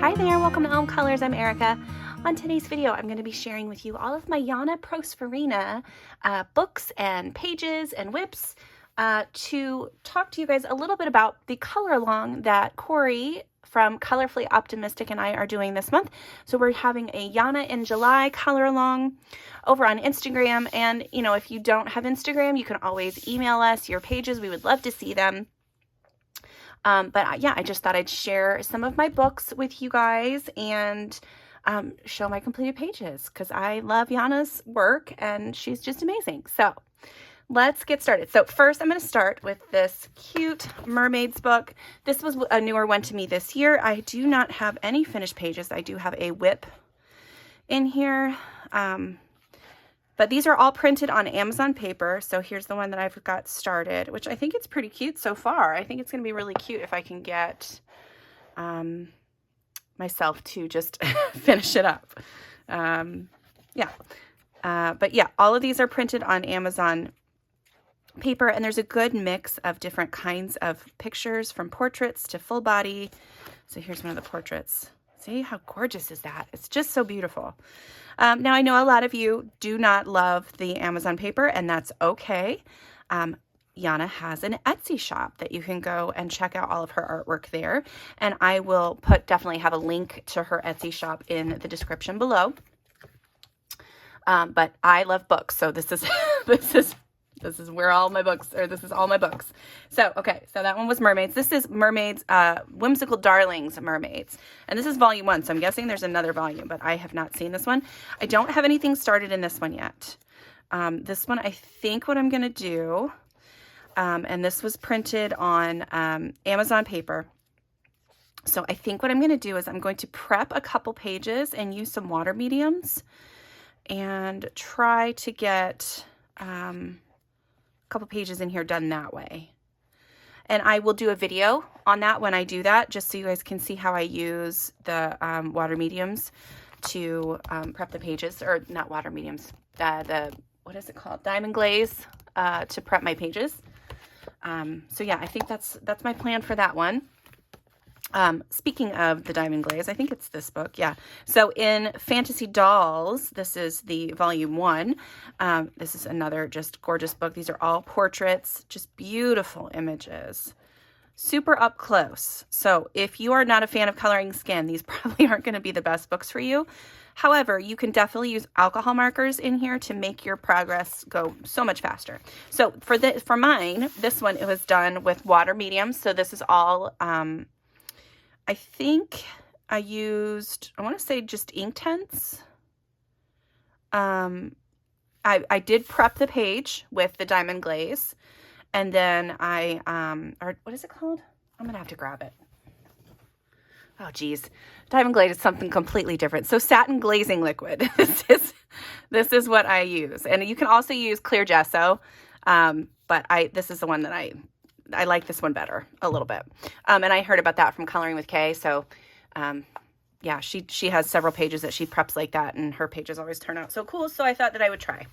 Hi there, welcome to Elm Colors. I'm Erica. On today's video, I'm going to be sharing with you all of my Janna Prosvirina books and pages and whips to talk to you guys a little bit about the color along that Corey from Colorfully Optimistic and I are doing this month. So we're having a Janna in July color along over on Instagram. And, you know, if you don't have Instagram, you can always email us your pages. We would love to see them. Yeah, I just thought I'd share some of my books with you guys and show my completed pages because I love Janna's work and she's just amazing. So let's get started. So first I'm going to start with this cute mermaids book. This was a newer one to me this year. I do not have any finished pages. I do have a whip in here. But these are all printed on Amazon paper. So here's the one that I've got started, which I think it's pretty cute so far. I think it's going to be really cute if I can get myself to just finish it up. But yeah, all of these are printed on Amazon paper, and there's a good mix of different kinds of pictures, from portraits to full body. So here's one of the portraits. See how gorgeous is that? It's just so beautiful. Now, I know a lot of you do not love the Amazon paper, and that's okay. Janna has an Etsy shop that you can go and check out all of her artwork there. And I will definitely have a link to her Etsy shop in the description below. But I love books, so this is this is where all my books, or this is all my books. So, okay, so that one was Mermaids. This is Mermaids, Whimsical Darlings Mermaids. And this is volume 1, so I'm guessing there's another volume, but I have not seen this one. I don't have anything started in this one yet. This one, I think what I'm going to do, and this was printed on Amazon paper. So I think what I'm going to do is I'm going to prep a couple pages and use some water mediums and try to get couple pages in here done that way. And I will do a video on that when I do that, just so you guys can see how I use the water mediums to prep the pages, or not water mediums, the what is it called? Diamond glaze to prep my pages. So yeah, I think that's my plan for that one. Speaking of the diamond glaze, I think it's this book. Yeah. So in Fantasy Dolls, this is the volume 1. This is another just gorgeous book. These are all portraits, just beautiful images, super up close. So if you are not a fan of coloring skin, these probably aren't going to be the best books for you. However, you can definitely use alcohol markers in here to make your progress go so much faster. So for mine, this one, it was done with water mediums. So this is all, I think I used, I want to say just Inktense. I did prep the page with the diamond glaze, and then or what is it called? I'm going to have to grab it. Oh, geez. Diamond glaze is something completely different. So satin glazing liquid. This is what I use. And you can also use clear gesso, but this is the one that I like this one better a little bit. And I heard about that from Coloring with Kay. So, yeah, she has several pages that she preps like that, and her pages always turn out so cool. So I thought that I would try.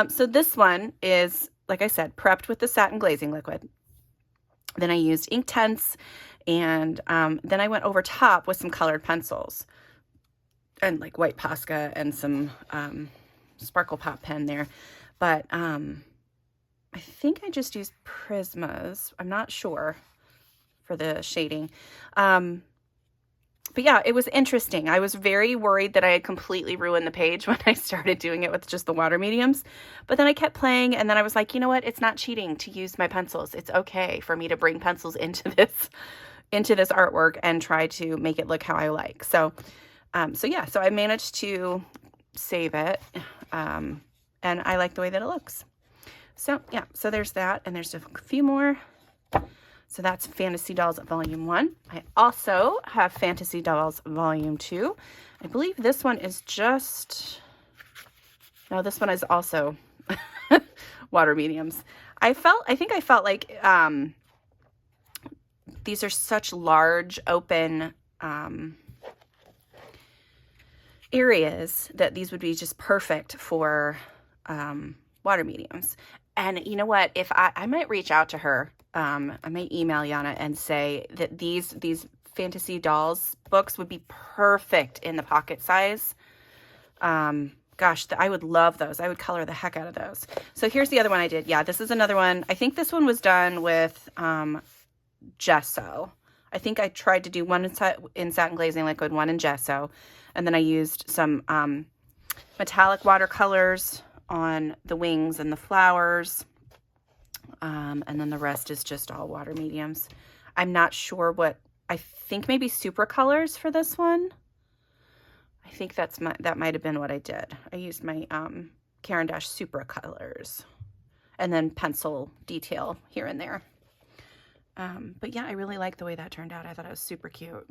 So this one is, like I said, prepped with the satin glazing liquid. Then I used Inktense, and then I went over top with some colored pencils and like white Posca and some Sparkle Pop pen there. But I think I just used Prismas. I'm not sure for the shading. But yeah, it was interesting. I was very worried that I had completely ruined the page when I started doing it with just the water mediums. But then I kept playing, and then I was like, you know what? It's not cheating to use my pencils. It's okay for me to bring pencils into this artwork and try to make it look how I like. So yeah, so I managed to save it, and I like the way that it looks. So yeah, so there's that, and there's a few more. So that's Fantasy Dolls Volume 1. I also have Fantasy Dolls Volume 2. I believe this one is just, no, this one is also water mediums. I think I felt like these are such large open areas that these would be just perfect for water mediums. And you know what, if I might reach out to her, I might email Janna and say that these fantasy dolls books would be perfect in the pocket size. Gosh, I would love those. I would color the heck out of those. So here's the other one I did. Yeah, this is another one. I think this one was done with gesso. I think I tried to do one in satin glazing liquid, one in gesso. And then I used some metallic watercolors on the wings and the flowers. And then the rest is just all water mediums. I'm not sure what, I think maybe super colors for this one. I think that might have been what I did. I used my Caran d'Ache Supra colors and then pencil detail here and there. But yeah, I really like the way that turned out. I thought it was super cute.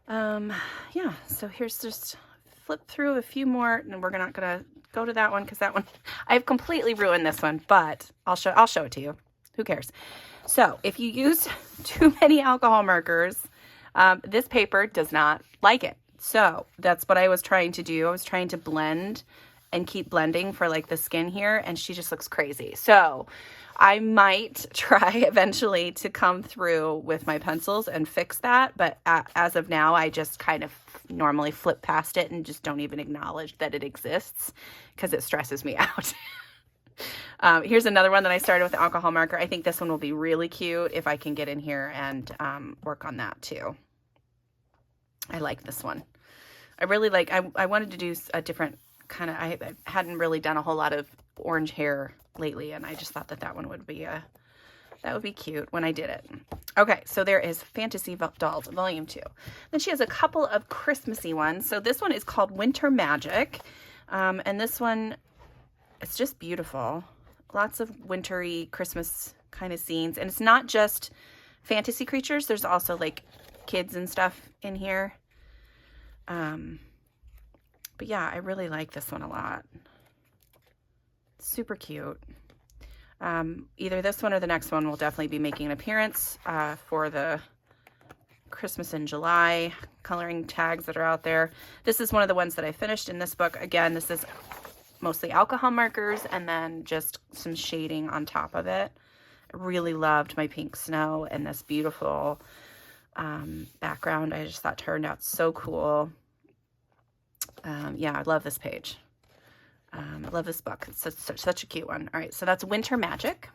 Yeah, so here's just flip through a few more, and we're not gonna go to that one because that one, I've completely ruined this one, but I'll show it to you. Who cares? So if you use too many alcohol markers, this paper does not like it. So that's what I was trying to do. I was trying to blend and keep blending for like the skin here, and she just looks crazy. So I might try eventually to come through with my pencils and fix that. But as of now, I just kind of normally flip past it and just don't even acknowledge that it exists because it stresses me out. Here's another one that I started with the alcohol marker. I think this one will be really cute if I can get in here and work on that too. I like this one. I really like, I wanted to do a different kind of, I hadn't really done a whole lot of orange hair lately, and I just thought that one would be that would be cute when I did it. Okay, so there is Fantasy Dolls Volume 2. Then she has a couple of Christmassy ones. So this one is called Winter Magic, and this one, it's just beautiful. Lots of wintry Christmas kind of scenes, and it's not just fantasy creatures. There's also like kids and stuff in here. But yeah, I really like this one a lot. Super cute. Either this one or the next one will definitely be making an appearance for the Christmas in July coloring tags that are out there. This is one of the ones that I finished in this book. Again, this is mostly alcohol markers and then just some shading on top of it. I really loved my pink snow and this beautiful background. I just thought turned out so cool. Yeah, I love this page. I love this book. It's such a cute one. All right, so that's Winter Magic.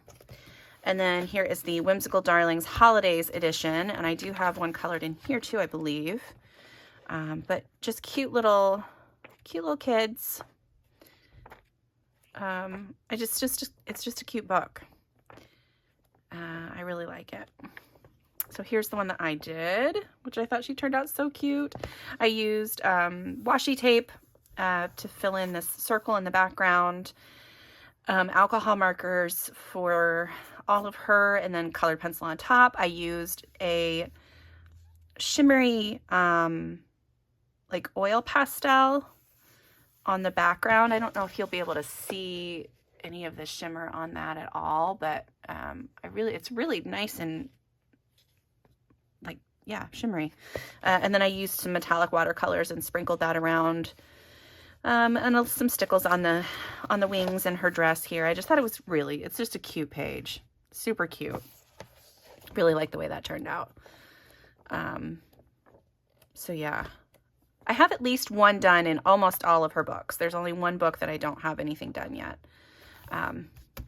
And then here is the Whimsical Darlings Holidays Edition. And I do have one colored in here too, I believe. But just cute little kids. It's just a cute book. I really like it. So here's the one that I did, which I thought she turned out so cute. I used washi tape to fill in this circle in the background, alcohol markers for all of her, and then colored pencil on top. I used a shimmery like oil pastel on the background. I don't know if you'll be able to see any of the shimmer on that at all, but it's really nice and like, yeah, shimmery. And then I used some metallic watercolors and sprinkled that around. And some stickles on the wings and her dress here. I just thought it's just a cute page. Super cute. Really like the way that turned out. So yeah, I have at least one done in almost all of her books. There's only one book that I don't have anything done yet.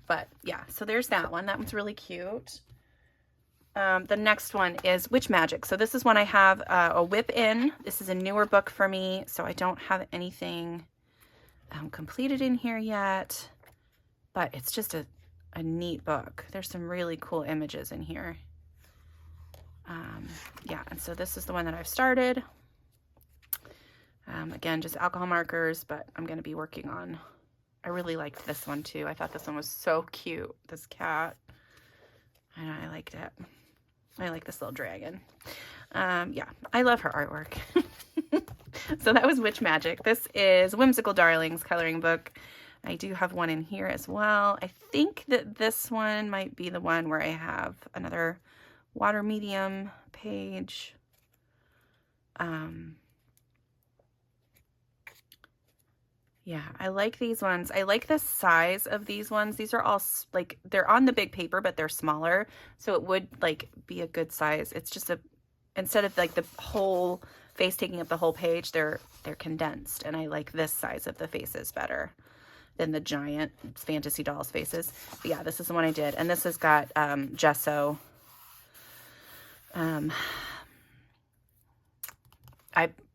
But yeah, so there's that one. That one's really cute. The next one is Witch Magic. So this is one I have a whip in. This is a newer book for me, so I don't have anything completed in here yet, but it's just a neat book. There's some really cool images in here. Yeah, and so this is the one that I've started. Again, just alcohol markers, but I'm going to be working on, I really liked this one too. I thought this one was so cute, this cat. And I liked it. I like this little dragon. Yeah, I love her artwork. So that was Witch Magic. This is Whimsical Darlings coloring book. I do have one in here as well. I think that this one might be the one where I have another water medium page. Yeah, I like these ones. I like the size of these ones. These are all like, they're on the big paper, but they're smaller. So it would like be a good size. It's just instead of like the whole face taking up the whole page, they're condensed. And I like this size of the faces better than the giant fantasy dolls faces. But yeah, this is the one I did. And this has got gesso. I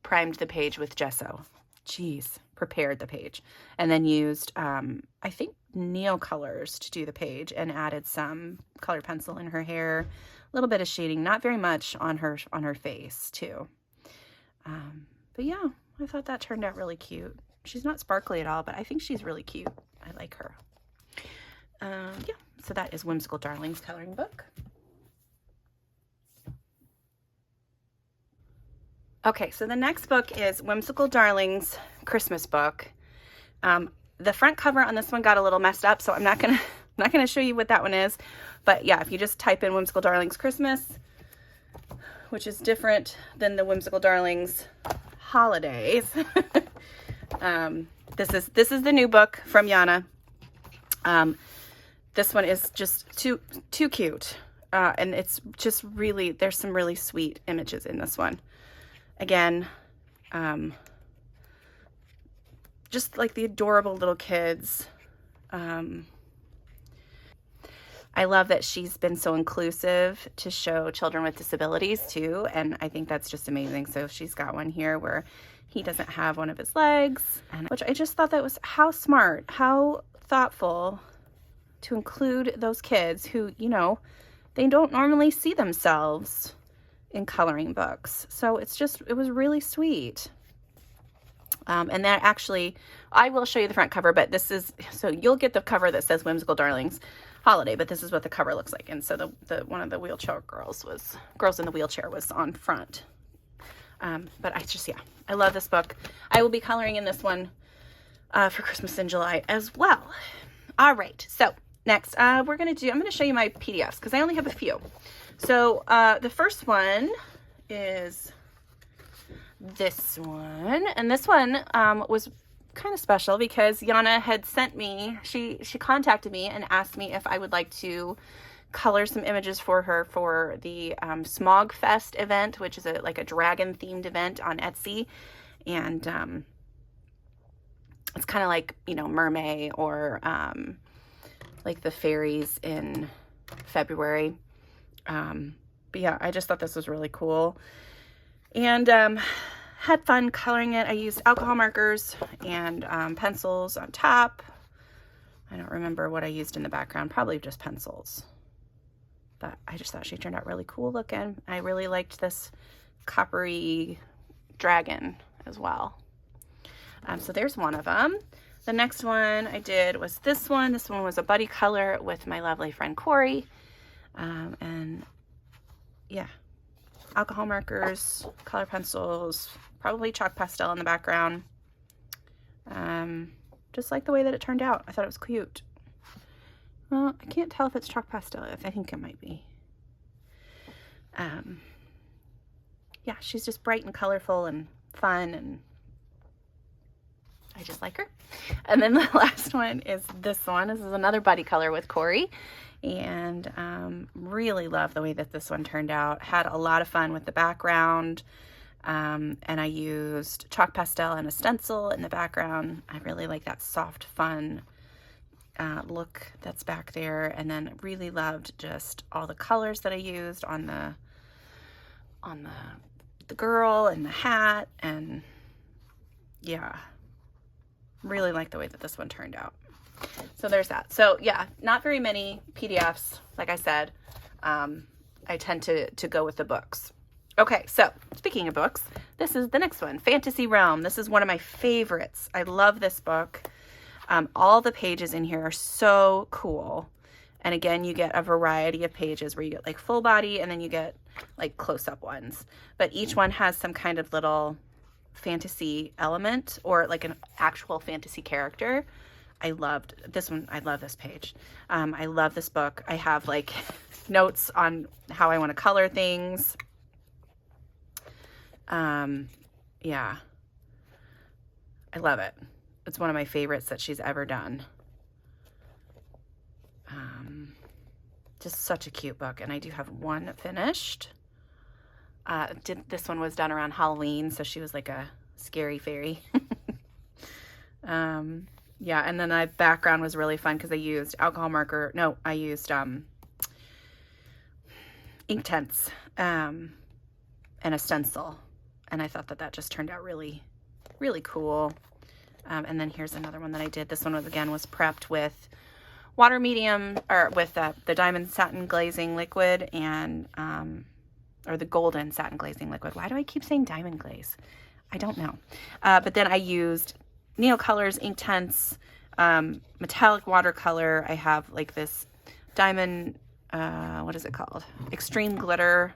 primed the page with gesso. Jeez, prepared the page. And then used, I think, Neocolors to do the page and added some colored pencil in her hair. A little bit of shading, not very much on her face, too. But yeah, I thought that turned out really cute. She's not sparkly at all, but I think she's really cute. I like her. Yeah, so that is Whimsical Darlings coloring book. Okay, so the next book is Whimsical Darlings Christmas book. The front cover on this one got a little messed up, so I'm not gonna show you what that one is. But yeah, if you just type in Whimsical Darlings Christmas, which is different than the Whimsical Darlings Holidays. This is the new book from Janna. This one is just too cute. And it's just really, there's some really sweet images in this one. Again, just like the adorable little kids. I love that she's been so inclusive to show children with disabilities too, and I think that's just amazing. So she's got one here where he doesn't have one of his legs, and which I just thought that was how smart, how thoughtful to include those kids who, you know, they don't normally see themselves in coloring books. So it was really sweet. And that actually, I will show you the front cover, but this is, so you'll get the cover that says Whimsical Darlings Holiday, but this is what the cover looks like. And so the one of the wheelchair girls in the wheelchair was on front. But I love this book. I will be coloring in this one for Christmas in July as well. All right, so next I'm going to show you my PDFs because I only have a few. So the first one is this one, and this one was kind of special because Janna had sent me, she contacted me and asked me if I would like to color some images for her for the Smog Fest event, which is like a dragon themed event on Etsy. And it's kind of like, you know, mermaid or like the fairies in February. But yeah, I just thought this was really cool. And had fun coloring it. I used alcohol markers and pencils on top. I don't remember what I used in the background, probably just pencils. But I just thought she turned out really cool looking. I really liked this coppery dragon as well. So there's one of them. The next one I did was this one. This one was a buddy color with my lovely friend Corey. And yeah, alcohol markers, color pencils, probably chalk pastel in the background. Just like the way that it turned out. I thought it was cute. Well, I can't tell if it's chalk pastel. I think it might be. Yeah, she's just bright and colorful and fun, and I just like her. And then the last one is this one. This is another buddy color with Corey. And really love the way that this one turned out. Had a lot of fun with the background. And I used chalk pastel and a stencil in the background. I really like that soft, fun look that's back there. And then really loved just all the colors that I used on the girl and the hat. And yeah, really like the way that this one turned out. So there's that. So yeah, not very many PDFs. Like I said, I tend to go with the books. Okay, so speaking of books, this is the next one, Fantasy Realm. This is one of my favorites. I love this book. All the pages in here are so cool. And again, you get a variety of pages where you get like full body and then you get like close-up ones. But each one has some kind of little fantasy element or like an actual fantasy character. I loved this one. I love this page. I love this book. I have like notes on how I want to color things. Yeah, I love it. it's one of my favorites that she's ever done. Just such a cute book. And I do have one finished. This one was done around Halloween, so she was like a scary fairy. Yeah, and then my background was really fun because I used alcohol marker. No, I used ink tints and a stencil. And I thought that that just turned out really, really cool. And then here's another one that I did. This one was, again, was prepped with water medium, or with the diamond satin glazing liquid and, or the golden satin glazing liquid. Why do I keep saying diamond glaze? I don't know. But then I used Neocolors, ink tints, metallic watercolor. I have like this diamond, what is it called? Extreme glitter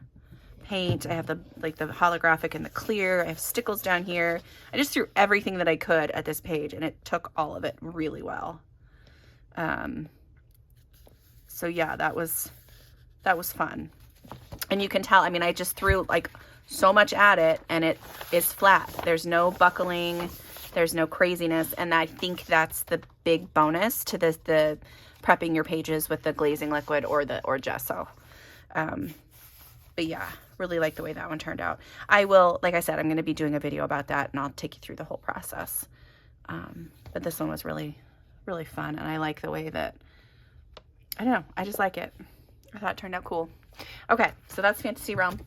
paint. I have the holographic and the clear. I have stickles down here. I just threw everything that I could at this page, and it took all of it really well. So yeah, that was fun. And you can tell, I mean, I just threw like so much at it, and it is flat. There's no buckling. There's no craziness. And I think that's the big bonus to this, the prepping your pages with the glazing liquid or gesso. But yeah, really like the way that one turned out. I will, like I said, I'm going to be doing a video about that, and I'll take you through the whole process. But this one was really, really fun. And I like the way that, I don't know, I just like it. I thought it turned out cool. Okay, so that's Fantasy Realm.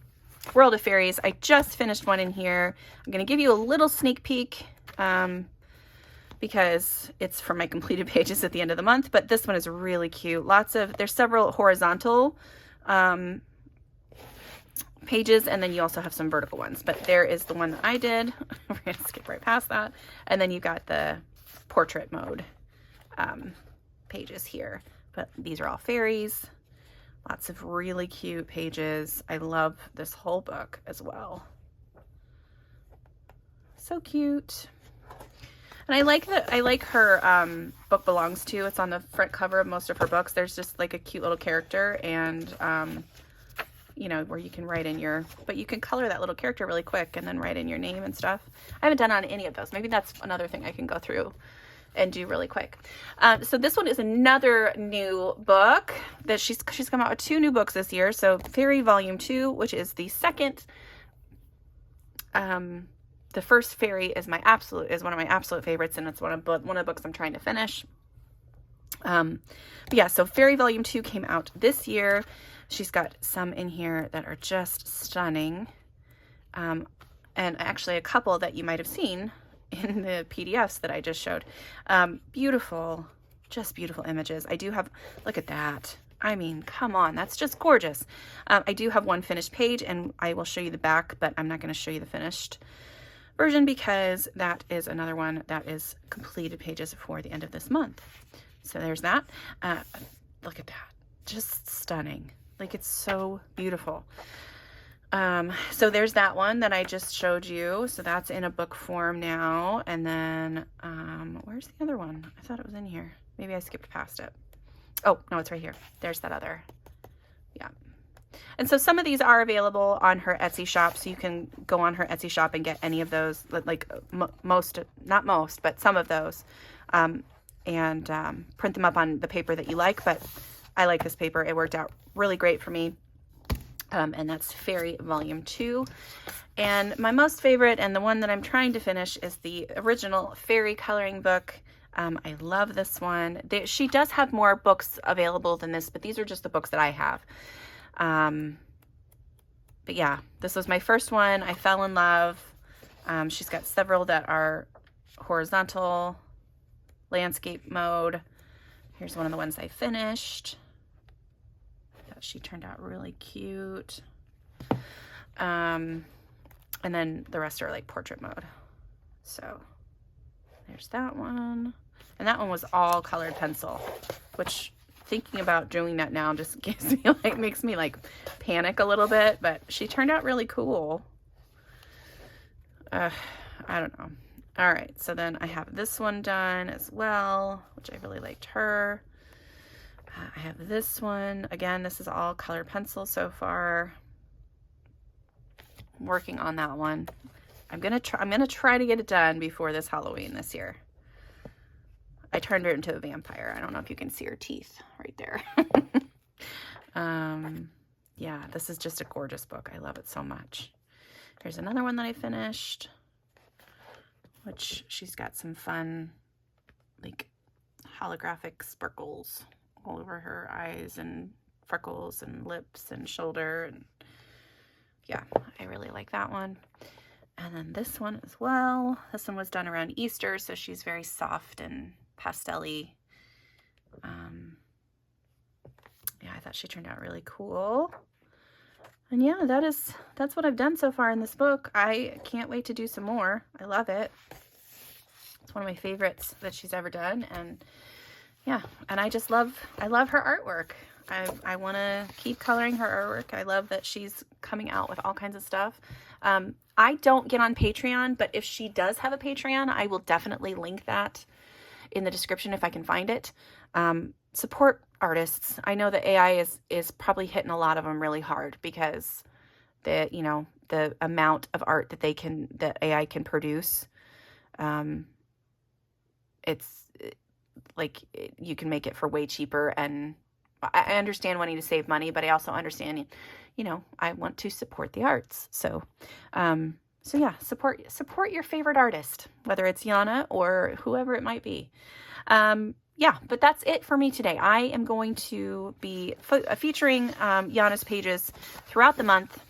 World of Fairies. I just finished one in here. I'm going to give you a little sneak peek because it's for my completed pages at the end of the month. But this one is really cute. There's several horizontal pages, and then you also have some vertical ones. But there is the one that I did. We're going to skip right past that. And then you've got the portrait mode pages here. But these are all fairies. Lots of really cute pages. I love this whole book as well. So cute. And I like her book belongs to. It's on the front cover of most of her books. There's just like a cute little character, and you know, where you can write in but you can color that little character really quick and then write in your name and stuff. I haven't done on any of those. Maybe that's another thing I can go through and do really quick. So this one is another new book that she's come out with 2 new books this year. So Fairy Volume 2, which is the second. The first Fairy is one of my absolute favorites, and it's one of the books I'm trying to finish. But yeah, so Fairy Volume 2 came out this year. She's got some in here that are just stunning. And actually a couple that you might have seen in the PDFs that I just showed. Beautiful, just beautiful images. I do have, look at that. I mean, come on, that's just gorgeous. I do have one finished page, and I will show you the back, but I'm not going to show you the finished version because that is another one that is completed pages for the end of this month. So there's that. Look at that, just stunning. Like, it's so beautiful. So there's that one that I just showed you. So that's in a book form now. And then, where's the other one? I thought it was in here. Maybe I skipped past it. Oh, no, it's right here. There's that other. Yeah. And so some of these are available on her Etsy shop. So you can go on her Etsy shop and get any of those, like not most, but some of those, and print them up on the paper that you like. But I like this paper. It worked out really great for me. And that's Fairy Volume 2. And my most favorite, and the one that I'm trying to finish, is the original Fairy coloring book. I love this one. She does have more books available than this, but these are just the books that I have. But yeah, this was my first one. I fell in love. She's got several that are horizontal, landscape mode. Here's one of the ones I finished. She turned out really cute. And then the rest are like portrait mode. So there's that one. And that one was all colored pencil, which thinking about doing that now just gives me makes me like panic a little bit, but she turned out really cool. I don't know. All right. So then I have this one done as well, which I really liked her. I have this one. Again, this is all colored pencil so far. I'm working on that one. I'm gonna try to get it done before this Halloween this year. I turned her into a vampire. I don't know if you can see her teeth right there. Yeah, this is just a gorgeous book. I love it so much. Here's another one that I finished, which she's got some fun, like, holographic sparkles all over her eyes and freckles and lips and shoulder. And yeah, I really like that one. And then this one as well. This one was done around Easter, so she's very soft and pastel-y. Yeah, I thought she turned out really cool. And yeah, that's what I've done so far in this book. I can't wait to do some more. I love it. It's one of my favorites that she's ever done. And yeah, and I love her artwork. I want to keep coloring her artwork. I love that she's coming out with all kinds of stuff. I don't get on Patreon, but if she does have a Patreon, I will definitely link that in the description if I can find it. Support artists. I know that AI is probably hitting a lot of them really hard because the amount of art that AI can produce. It's like you can make it for way cheaper, and I understand wanting to save money, but I also understand, I want to support the arts. So yeah, support your favorite artist, whether it's Janna or whoever it might be. Yeah, but that's it for me today. I am going to be featuring Janna's pages throughout the month.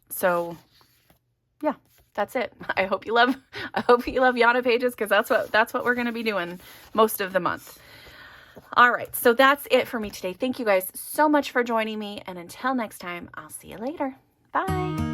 So yeah, that's it. I hope you love Janna pages, because that's what we're going to be doing most of the month. All right, so that's it for me today. Thank you guys so much for joining me, and until next time, I'll see you later. Bye.